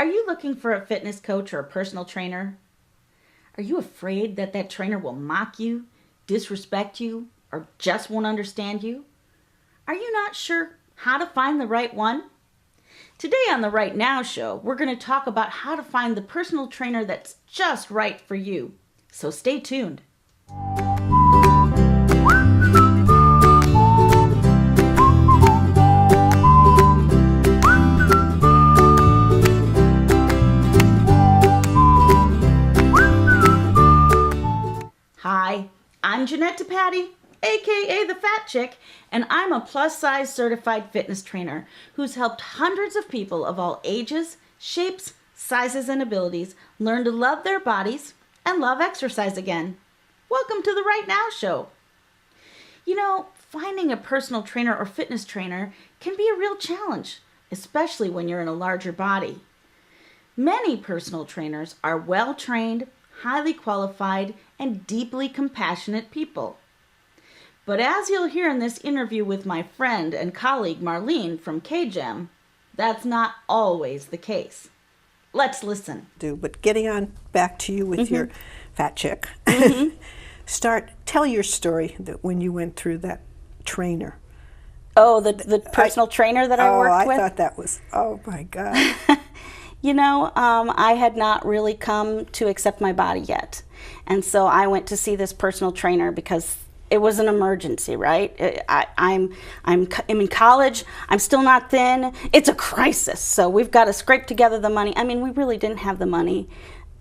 Are you looking for a fitness coach or a personal trainer? Are you afraid that that trainer will mock you, disrespect you, or just won't understand you? Are you not sure how to find the right one? Today on the Right Now show, we're going to talk about how to find the personal trainer that's just right for you. So stay tuned. Hi, I'm Jeanette DePatie, aka the Fat Chick, and I'm a plus-size certified fitness trainer who's helped hundreds of people of all ages, shapes, sizes, and abilities learn to love their bodies and love exercise again. Welcome to the Right Now show. You know, finding a personal trainer or fitness trainer can be a real challenge, especially when you're in a larger body. Many personal trainers are well-trained, highly qualified, and deeply compassionate people. But as you'll hear in this interview with my friend and colleague Marlene from KGEM, that's not always the case. Let's listen. But getting on back to you with your fat chick, tell your story that when you went through that trainer. Oh, the personal trainer that I worked with? I thought that was, oh my God. You know, I had not really come to accept my body yet. And so I went to see this personal trainer because it was an emergency, right? I'm in college. I'm still not thin. It's a crisis. So we've got to scrape together the money. I mean, we really didn't have the money.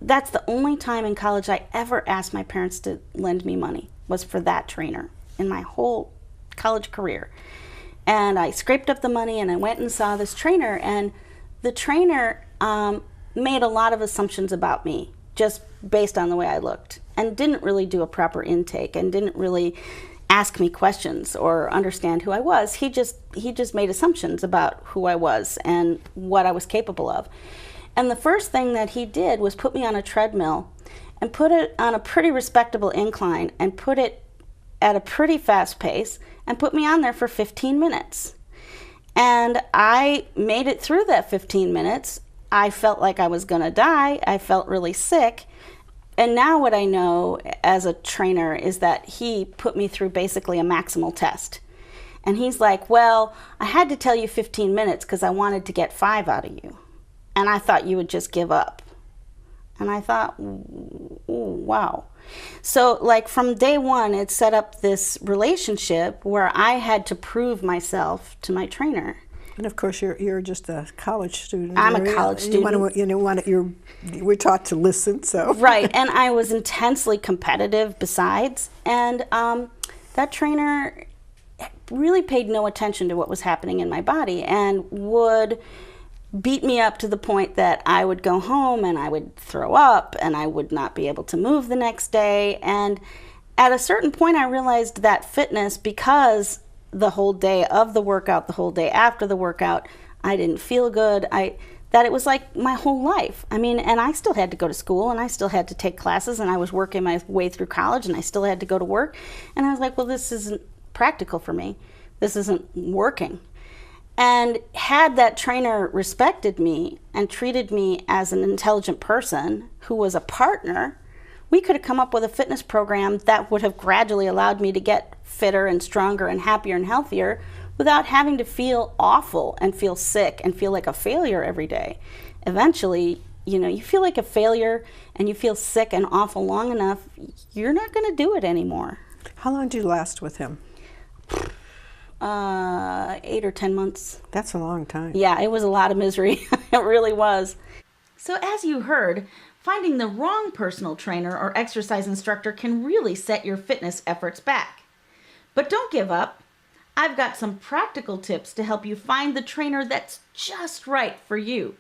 That's the only time in college I ever asked my parents to lend me money, was for that trainer in my whole college career. And I scraped up the money and I went and saw this trainer, and the trainer made a lot of assumptions about me just based on the way I looked, and didn't really do a proper intake and didn't really ask me questions or understand who I was. He just made assumptions about who I was and what I was capable of. And the first thing that he did was put me on a treadmill and put it on a pretty respectable incline and put it at a pretty fast pace and put me on there for 15 minutes. And I made it through that 15 minutes. I felt like I was going to die. I felt really sick. And now what I know as a trainer is that he put me through basically a maximal test. And he's like, well, I had to tell you 15 minutes because I wanted to get 5 out of you. And I thought you would just give up. And I thought, ooh, wow. So like from day one, it set up this relationship where I had to prove myself to my trainer. And of course, you're just a college student. I'm a college student. We're taught to listen, so. Right, and I was intensely competitive besides. And that trainer really paid no attention to what was happening in my body and would beat me up to the point that I would go home and I would throw up and I would not be able to move the next day. And at a certain point, I realized that fitness, because the whole day of the workout, the whole day after the workout, I didn't feel good. That it was like my whole life. I mean, and I still had to go to school and I still had to take classes and I was working my way through college and I still had to go to work. And I was like, well, this isn't practical for me. This isn't working. And had that trainer respected me and treated me as an intelligent person who was a partner, we could have come up with a fitness program that would have gradually allowed me to get fitter and stronger and happier and healthier without having to feel awful and feel sick and feel like a failure every day. Eventually, you feel like a failure and you feel sick and awful long enough, you're not going to do it anymore. How long did you last with him? 8 or 10 months. That's a long time. Yeah, it was a lot of misery. It really was. So as you heard, finding the wrong personal trainer or exercise instructor can really set your fitness efforts back. But don't give up. I've got some practical tips to help you find the trainer that's just right for you.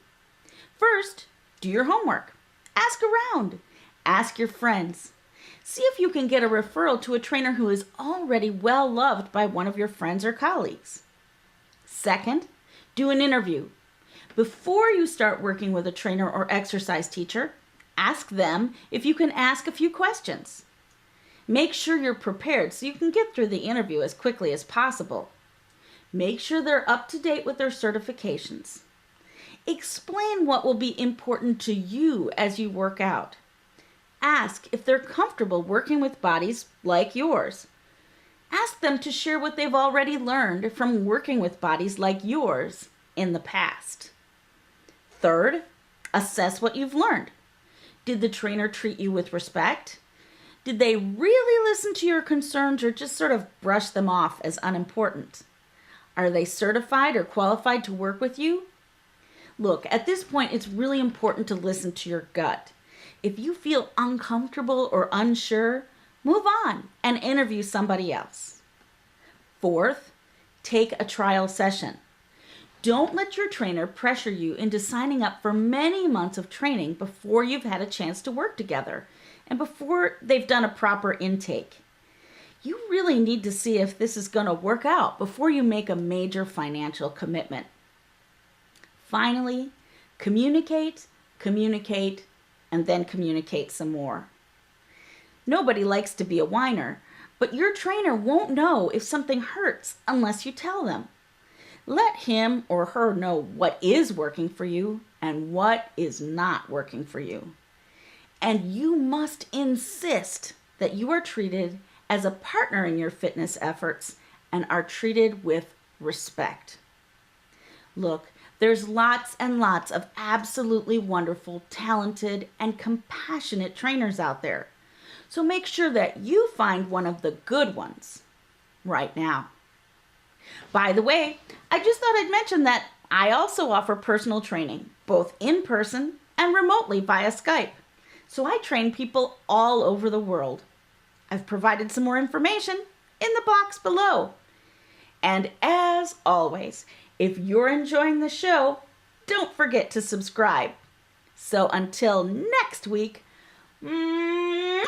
First, do your homework. Ask around. Ask your friends. See if you can get a referral to a trainer who is already well loved by one of your friends or colleagues. Second, do an interview. Before you start working with a trainer or exercise teacher, ask them if you can ask a few questions. Make sure you're prepared so you can get through the interview as quickly as possible. Make sure they're up to date with their certifications. Explain what will be important to you as you work out. Ask if they're comfortable working with bodies like yours. Ask them to share what they've already learned from working with bodies like yours in the past. Third, assess what you've learned. Did the trainer treat you with respect? Did they really listen to your concerns or just sort of brush them off as unimportant? Are they certified or qualified to work with you? Look, at this point, it's really important to listen to your gut. If you feel uncomfortable or unsure, move on and interview somebody else. Fourth, take a trial session. Don't let your trainer pressure you into signing up for many months of training before you've had a chance to work together and before they've done a proper intake. You really need to see if this is going to work out before you make a major financial commitment. Finally, communicate, and then communicate some more. Nobody likes to be a whiner, but your trainer won't know if something hurts unless you tell them. Let him or her know what is working for you and what is not working for you. And you must insist that you are treated as a partner in your fitness efforts and are treated with respect. Look, there's lots and lots of absolutely wonderful, talented, and compassionate trainers out there. So make sure that you find one of the good ones right now. By the way, I just thought I'd mention that I also offer personal training, both in person and remotely via Skype. So I train people all over the world. I've provided some more information in the box below. And as always, if you're enjoying the show, don't forget to subscribe. So until next week, mwah!